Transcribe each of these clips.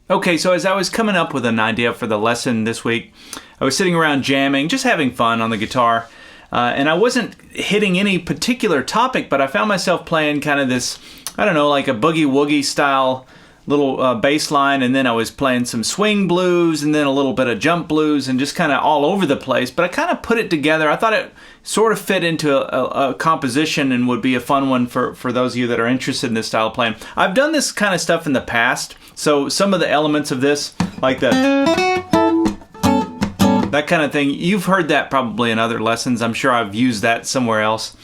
Okay, so as I was coming up with an idea for the lesson this week, I was sitting around jamming, just having fun on the guitar, and I wasn't hitting any particular topic, but I found myself playing kind of this, I don't know, like a Boogie Woogie style little bass line, and then I was playing some swing blues, and then a little bit of jump blues, and just kind of all over the place, but I kind of put it together. I thought it sort of fit into a composition and would be a fun one for those of you that are interested in this style of playing. I've done this kind of stuff in the past, so some of the elements of this, like that kind of thing, you've heard that probably in other lessons. I'm sure I've used that somewhere else.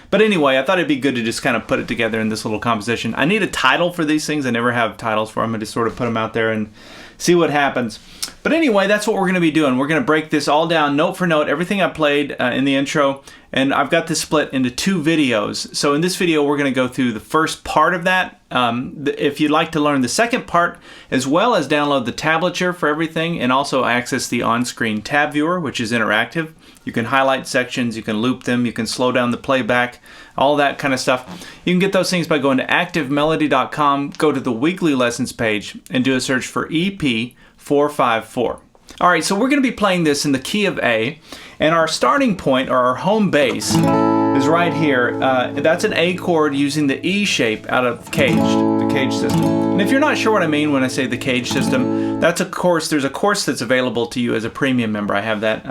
But anyway, I thought it'd be good to just kind of put it together in this little composition. I need a title for these things. I never have titles for them. I just sort of put them out there and see what happens. But anyway, that's what we're going to be doing. We're going to break this all down note for note, everything I played in the intro. And I've got this split into 2 videos. So in this video, we're going to go through the first part of that. If you'd like to learn the second part, as well as download the tablature for everything, and also access the on-screen tab viewer, which is interactive. You can highlight sections, you can loop them, you can slow down the playback, all that kind of stuff. You can get those things by going to activemelody.com, go to the weekly lessons page, and do a search for EP454. All right, so we're going to be playing this in the key of A, and our starting point, or our home base, is right here. That's an A chord using the E shape out of Caged, the Cage system. And if you're not sure what I mean when I say the Cage system, that's a course. There's a course that's available to you as a premium member. I have that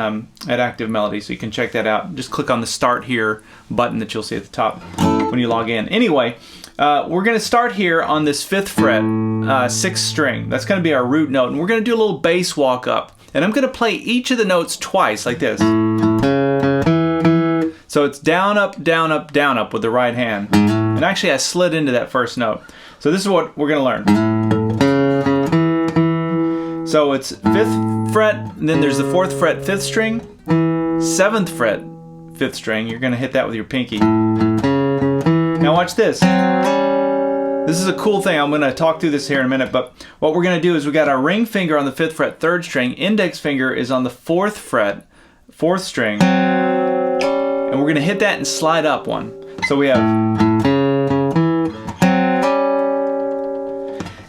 at Active Melody, so you can check that out. Just click on the Start Here button that you'll see at the top when you log in. Anyway, we're going to start here on this 5th fret, 6th string. That's going to be our root note, and we're going to do a little bass walk up. And I'm going to play each of the notes twice, like this. So it's down, up, down, up, down, up with the right hand. And actually, I slid into that first note. So this is what we're going to learn. So it's 5th fret, and then there's the 4th fret, 5th string, 7th fret, 5th string. You're going to hit that with your pinky. Now watch this. This is a cool thing. I'm going to talk through this here in a minute, but what we're going to do is we got our ring finger on the 5th fret, 3rd string, index finger is on the 4th fret, 4th string, and we're going to hit that and slide up one. So we have,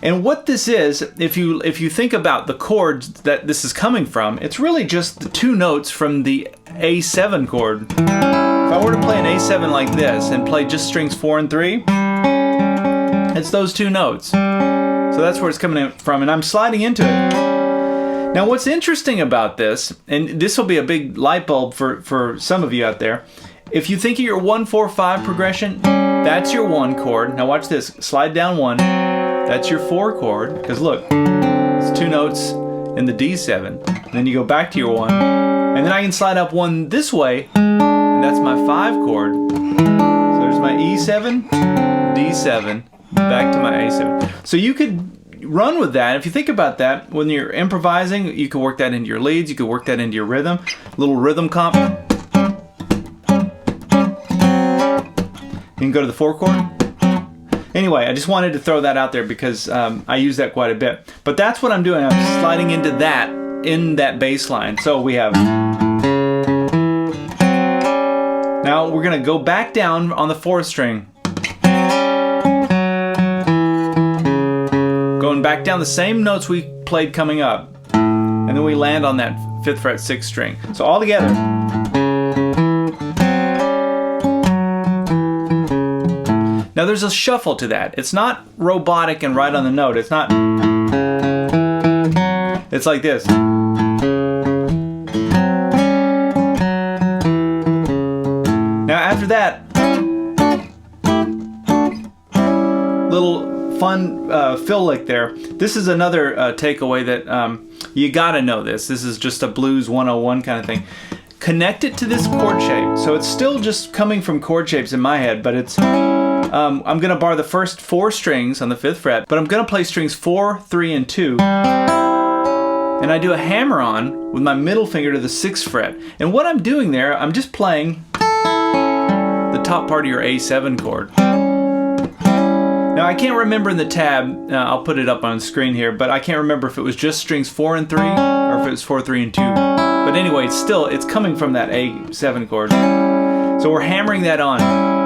and what this is, if you think about the chords that this is coming from, it's really just the 2 notes from the A7 chord. If I were to play an A7 like this and play just strings 4 and 3, it's those 2 notes. So that's where it's coming from, and I'm sliding into it. Now what's interesting about this, and this will be a big light bulb for some of you out there, if you think of your 1-4-5 progression, that's your 1 chord. Now watch this, slide down 1, that's your 4 chord, because look, it's 2 notes in the D7, and then you go back to your 1, and then I can slide up 1 this way, and that's my 5 chord. So there's my E7, D7, back to my A7. So you could run with that. If you think about that, when you're improvising, you can work that into your leads, you can work that into your rhythm, little rhythm comp. You can go to the 4 chord. Anyway, I just wanted to throw that out there because I use that quite a bit. But that's what I'm doing. I'm sliding into that, in that bass line. So we have, now we're going to go back down on the 4th string. Going back down the same notes we played coming up, and then we land on that 5th fret, 6th string. So all together. Now there's a shuffle to that. It's not robotic and right on the note. It's not. It's like this. Now after that, little fun fill lick there. This is another takeaway that you gotta know this. This is just a blues 101 kind of thing. Connect it to this chord shape. So it's still just coming from chord shapes in my head, but it's I'm gonna bar the first 4 strings on the 5th fret, but I'm gonna play strings 4, 3, and 2. And I do a hammer on with my middle finger to the 6th fret. And what I'm doing there, I'm just playing the top part of your A7 chord. Now I can't remember in the tab, I'll put it up on screen here, but I can't remember if it was just strings 4 and 3 or if it was 4, 3, and 2. But anyway, it's coming from that A7 chord. So we're hammering that on.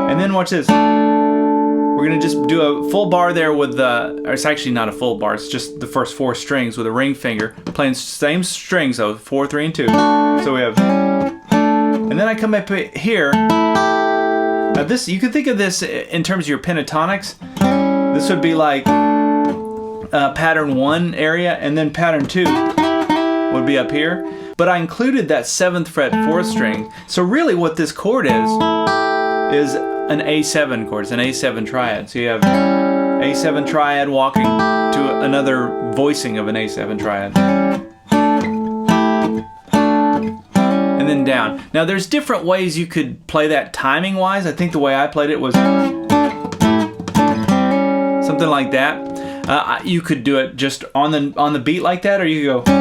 And then watch this. We're we're gonna just do a full bar there with the, or it's actually not a full bar, it's just the first 4 strings with a ring finger, playing same strings though, 4, 3, and 2. So we have, and then I come up here. Now this, you can think of this in terms of your pentatonics. This would be like pattern 1 area, and then pattern 2 would be up here. But I included that 7th fret 4th string. So really what this chord is an A7 chord. It's an A7 triad. So you have A7 triad walking to another voicing of an A7 triad. And then down. Now there's different ways you could play that timing wise. I think the way I played it was something like that. You could do it just on the beat like that, or you could go,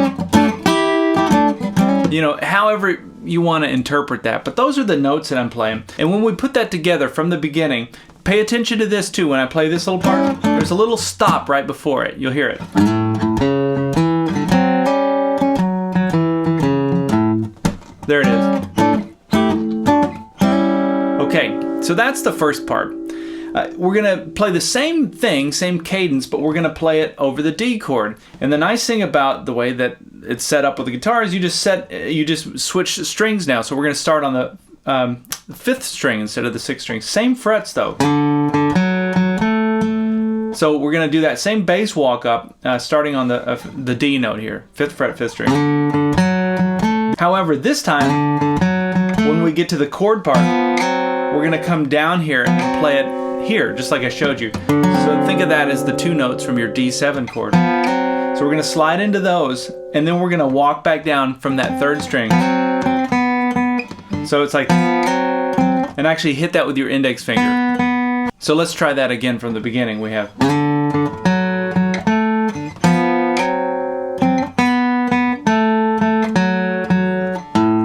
you know, however you want to interpret that. But those are the notes that I'm playing. And when we put that together from the beginning, pay attention to this too. When I play this little part, there's a little stop right before it. You'll hear it. There it is. Okay, so that's the first part. We're going to play the same thing, same cadence, but we're going to play it over the D chord. And the nice thing about the way that it's set up with the guitar is you just switch strings now. So we're going to start on the 5th string instead of the 6th string. Same frets though. So we're going to do that same bass walk up, starting on the D note here, 5th fret, 5th string. However, this time, when we get to the chord part, we're going to come down here and play it here, just like I showed you. So think of that as the 2 notes from your D7 chord. So we're going to slide into those, and then we're going to walk back down from that 3rd string. So it's like, and actually hit that with your index finger. So let's try that again from the beginning. We have,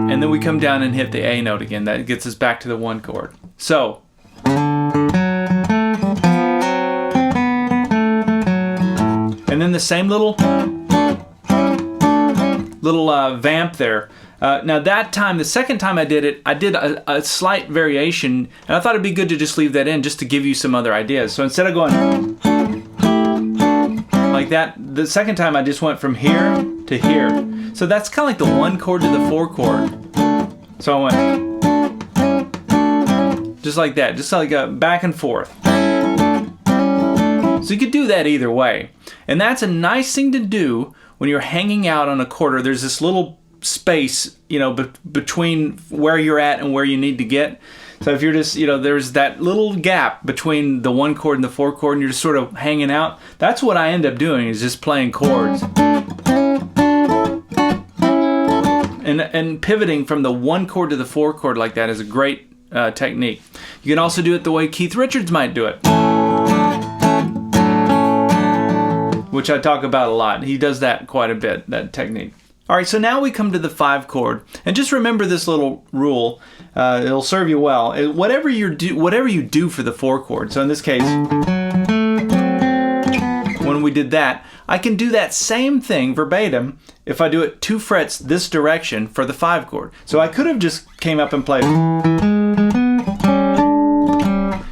and then we come down and hit the A note again. That gets us back to the 1 chord. So, and then the same little vamp there. Now that time, the second time I did it, I did a slight variation, and I thought it'd be good to just leave that in just to give you some other ideas. So instead of going like that, the second time I just went from here to here. So that's kind of like the 1 chord to the 4 chord. So I went just like that, just like a back and forth. So you could do that either way. And that's a nice thing to do when you're hanging out on a chord. There's this little space, you know, between where you're at and where you need to get. So if you're just, you know, there's that little gap between the 1 chord and the 4 chord, and you're just sort of hanging out. That's what I end up doing, is just playing chords. And pivoting from the 1 chord to the 4 chord like that is a great technique. You can also do it the way Keith Richards might do it, which I talk about a lot. He does that quite a bit, that technique. All right, so now we come to the 5 chord, and just remember this little rule. It'll serve you well. Whatever you do for the 4 chord. So in this case, when we did that, I can do that same thing verbatim if I do it 2 frets this direction for the 5 chord. So I could have just came up and played,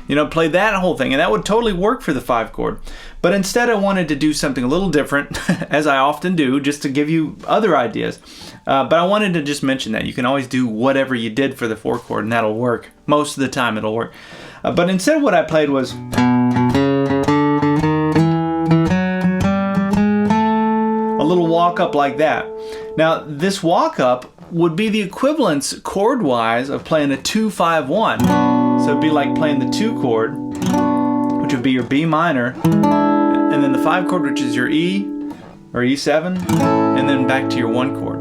you know, play that whole thing, and that would totally work for the 5 chord. But instead I wanted to do something a little different, as I often do, just to give you other ideas. But I wanted to just mention that you can always do whatever you did for the 4 chord, and that'll work. Most of the time it'll work. But instead what I played was a little walk up like that. Now this walk up would be the equivalence chord-wise of playing a 2-5-1. So it'd be like playing the 2 chord, which would be your B minor, and then the 5 chord, which is your E or E7, and then back to your 1 chord.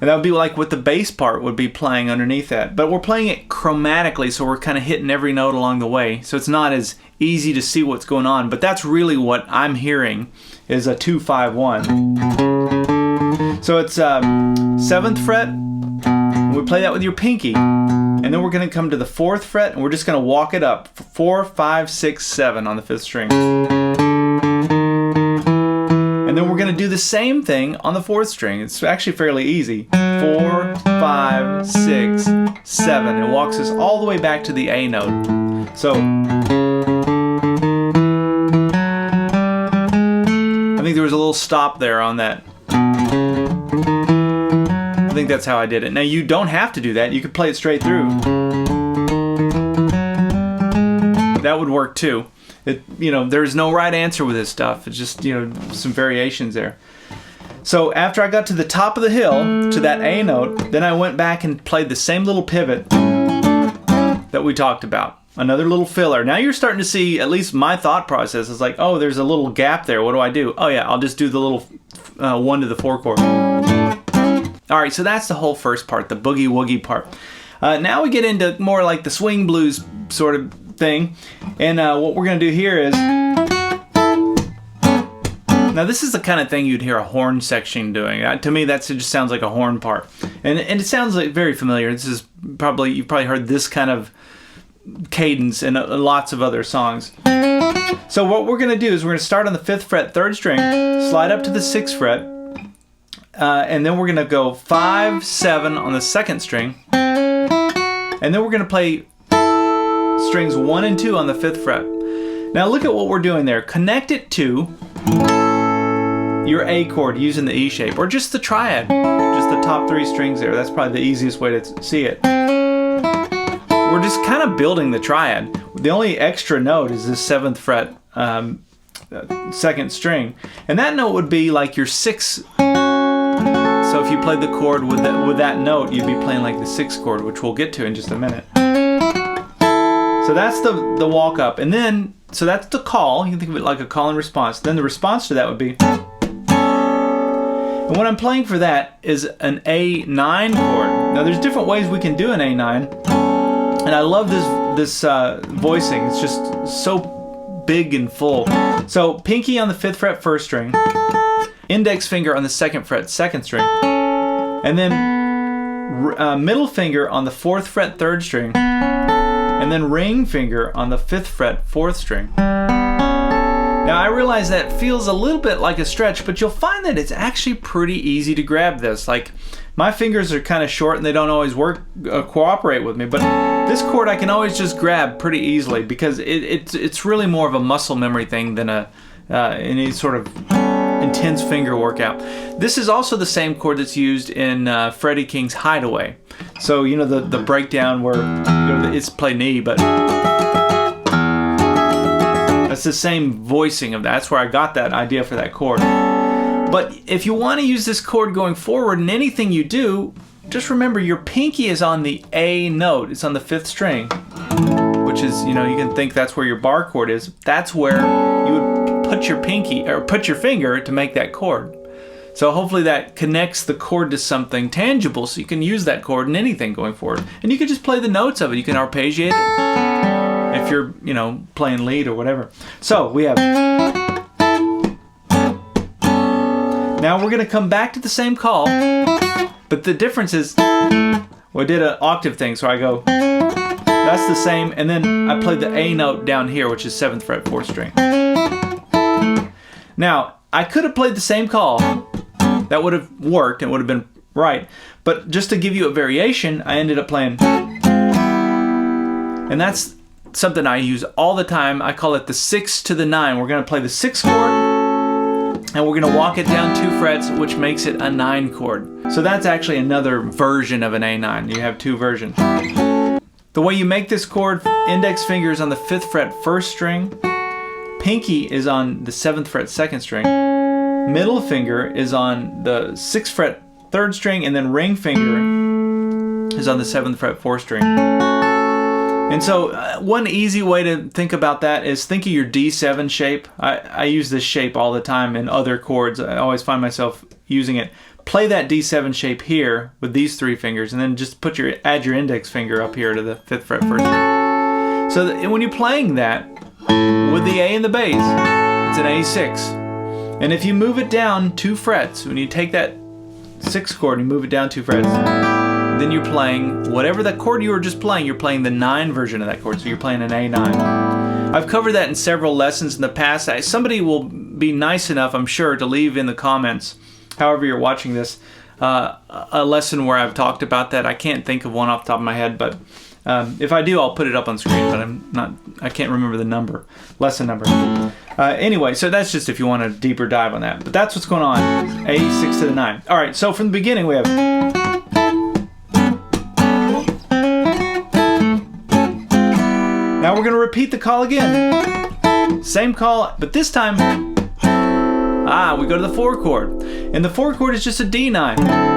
And that would be like what the bass part would be playing underneath that. But we're playing it chromatically, so we're kind of hitting every note along the way. So it's not as easy to see what's going on, but that's really what I'm hearing is a 2-5-1. So it's 7th fret, and we play that with your pinky. And then we're going to come to the 4th fret, and we're just going to walk it up. 4, 5, 6, 7 on the 5th string. And then we're going to do the same thing on the 4th string. It's actually fairly easy. 4, 5, 6, 7. It walks us all the way back to the A note. So think there was a little stop there on that. I think that's how I did it. Now you don't have to do that. You could play it straight through. That would work too. There's no right answer with this stuff. It's just, some variations there. So after I got to the top of the hill, to that A note, then I went back and played the same little pivot that we talked about. Another little filler. Now you're starting to see, at least my thought process is like, oh, there's a little gap there. What do I do? Oh yeah, I'll just do the little 1 to the 4 chord. All right, so that's the whole first part, the boogie woogie part. Now we get into more like the swing blues sort of thing. And what we're going to do here is... Now this is the kind of thing you'd hear a horn section doing. To me, that just sounds like a horn part. And it sounds like very familiar. This is you've probably heard this kind of cadence in lots of other songs. So what we're going to do is we're going to start on the 5th fret, 3rd string, slide up to the 6th fret, and then we're going to go 5, 7 on the 2nd string, and then we're going to play strings 1 and 2 on the 5th fret. Now look at what we're doing there. Connect it to your A chord using the E shape, or just the triad, just the top 3 strings there. That's probably the easiest way to see it. We're just kind of building the triad. The only extra note is this 7th fret, 2nd string, and that note would be like your 6th. So if you played the chord with that note, you'd be playing like the 6th chord, which we'll get to in just a minute. So that's the walk up, and then so that's the call. You can think of it like a call and response. Then the response to that would be. And what I'm playing for that is an A9 chord. Now there's different ways we can do an A9, and I love this voicing. It's just so big and full. So pinky on the 5th fret, 1st string, index finger on the 2nd fret, 2nd string, and then middle finger on the 4th fret, 3rd string, and then ring finger on the 5th fret, 4th string. Now I realize that feels a little bit like a stretch, but you'll find that it's actually pretty easy to grab this. Like, my fingers are kind of short and they don't always cooperate with me, but this chord I can always just grab pretty easily because it's really more of a muscle memory thing than any sort of intense finger workout. This is also the same chord that's used in Freddie King's Hideaway. So the breakdown where it's played knee, but that's the same voicing of that. That's where I got that idea for that chord. But if you want to use this chord going forward in anything you do, just remember your pinky is on the A note. It's on the 5th string, which is, you can think that's where your bar chord is. That's where you would put your pinky or put your finger to make that chord. So hopefully that connects the chord to something tangible so you can use that chord in anything going forward. And you can just play the notes of it. You can arpeggiate it if you're, playing lead or whatever. So we have... Now we're going to come back to the same call, but the difference is, we did an octave thing, so I go, that's the same, and then I played the A note down here, which is 7th fret, 4th string. Now, I could have played the same call. That would have worked and would have been right, but just to give you a variation, I ended up playing, and that's something I use all the time. I call it the 6 to the 9. We're going to play the 6th chord, and we're going to walk it down 2 frets, which makes it a 9 chord. So that's actually another version of an A9. You have 2 versions. The way you make this chord, index finger is on the 5th fret, 1st string. Pinky is on the 7th fret, 2nd string. Middle finger is on the 6th fret, 3rd string, and then ring finger is on the 7th fret, 4th string. And so one easy way to think about that is think of your D7 shape. I use this shape all the time in other chords. I always find myself using it. Play that D7 shape here with these 3 fingers, and then just add your index finger up here to the 5th fret, 1st string. So that when you're playing that with the A and the bass, it's an A6. And if you move it down 2 frets, when you take that 6th chord and you move it down 2 frets, then you're playing whatever that chord you were just playing, you're playing the 9 version of that chord, so you're playing an A9. I've covered that in several lessons in the past. Somebody will be nice enough, I'm sure, to leave in the comments, however you're watching this, a lesson where I've talked about that. I can't think of one off the top of my head, but If I do, I'll put it up on screen, but I can't remember the lesson number. Anyway, so that's just if you want a deeper dive on that. But that's what's going on. A6 to the 9. All right, so from the beginning we have. Now we're going to repeat the call again. Same call, but this time, we go to the 4 chord. And the 4 chord is just a D9.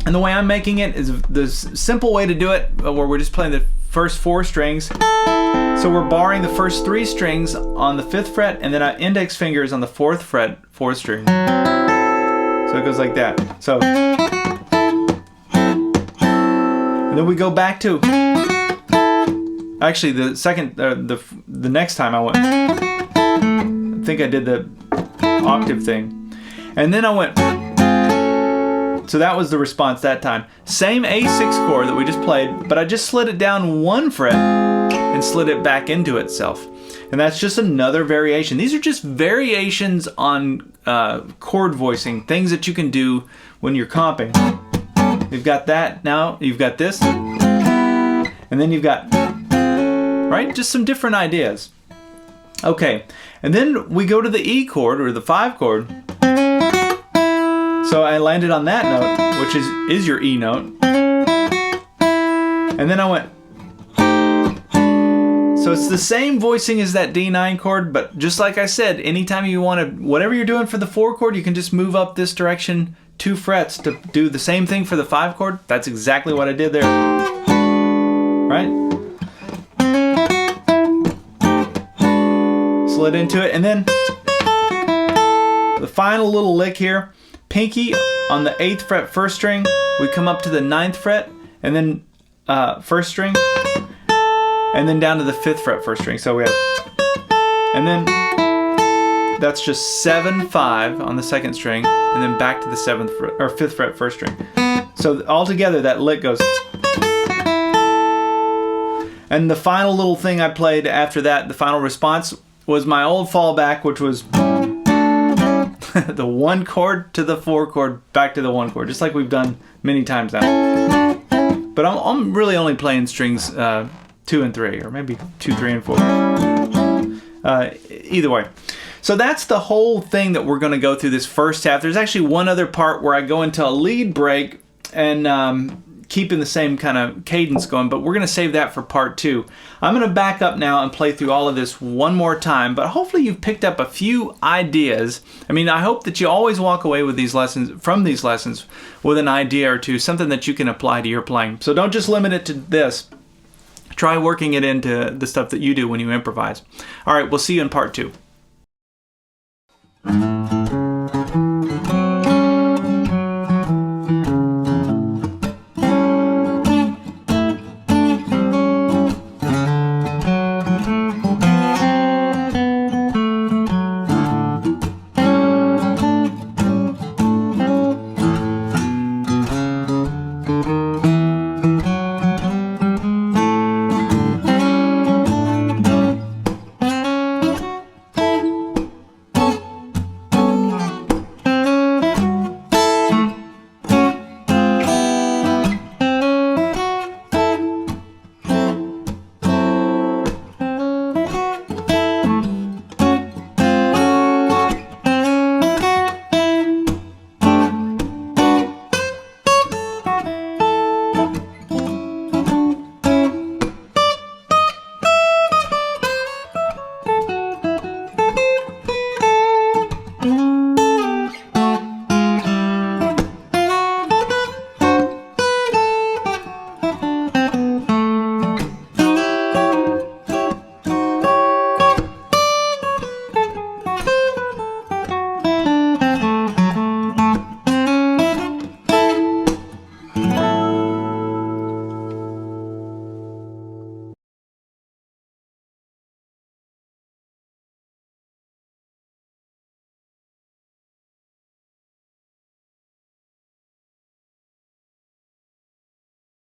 And the way I'm making it is the simple way to do it, where we're just playing the first 4 strings. So we're barring the first 3 strings on the 5th fret, and then our index finger is on the 4th fret, 4th string. So it goes like that. So, and then we go back to. Actually, the second, the next time I went, I think I did the octave thing, and then I went. So that was the response that time. Same A6 chord that we just played, but I just slid it down 1 fret and slid it back into itself. And that's just another variation. These are just variations on chord voicing, things that you can do when you're comping. You've got that, now you've got this, and then you've got, right? Just some different ideas. Okay, and then we go to the E chord, or the 5 chord. So I landed on that note, which is your E note. And then I went. So it's the same voicing as that D9 chord, but just like I said, anytime you want to, whatever you're doing for the 4 chord, you can just move up this direction 2 frets to do the same thing for the 5 chord. That's exactly what I did there. Right? Slid into it, and then the final little lick here. Pinky on the 8th fret 1st string, we come up to the 9th fret, and then 1st string, and then down to the 5th fret 1st string. So we have, and then that's just 7, 5 on the 2nd string, and then back to the 7th fret, or 5th fret 1st string. So altogether that lick goes. And the final little thing I played after that, the final response, was my old fallback, which was the 1 chord to the 4 chord, back to the 1 chord, just like we've done many times now. But I'm really only playing strings 2 and 3, or maybe 2, 3, and 4. Either way. So that's the whole thing that we're going to go through this first half. There's actually one other part where I go into a lead break and keeping the same kind of cadence going, but we're going to save that for part 2. I'm going to back up now and play through all of this one more time, but hopefully you've picked up a few ideas. I mean, I hope that you always walk away with these lessons, from these lessons, with an idea or two, something that you can apply to your playing. So don't just limit it to this. Try working it into the stuff that you do when you improvise. All right, we'll see you in part 2.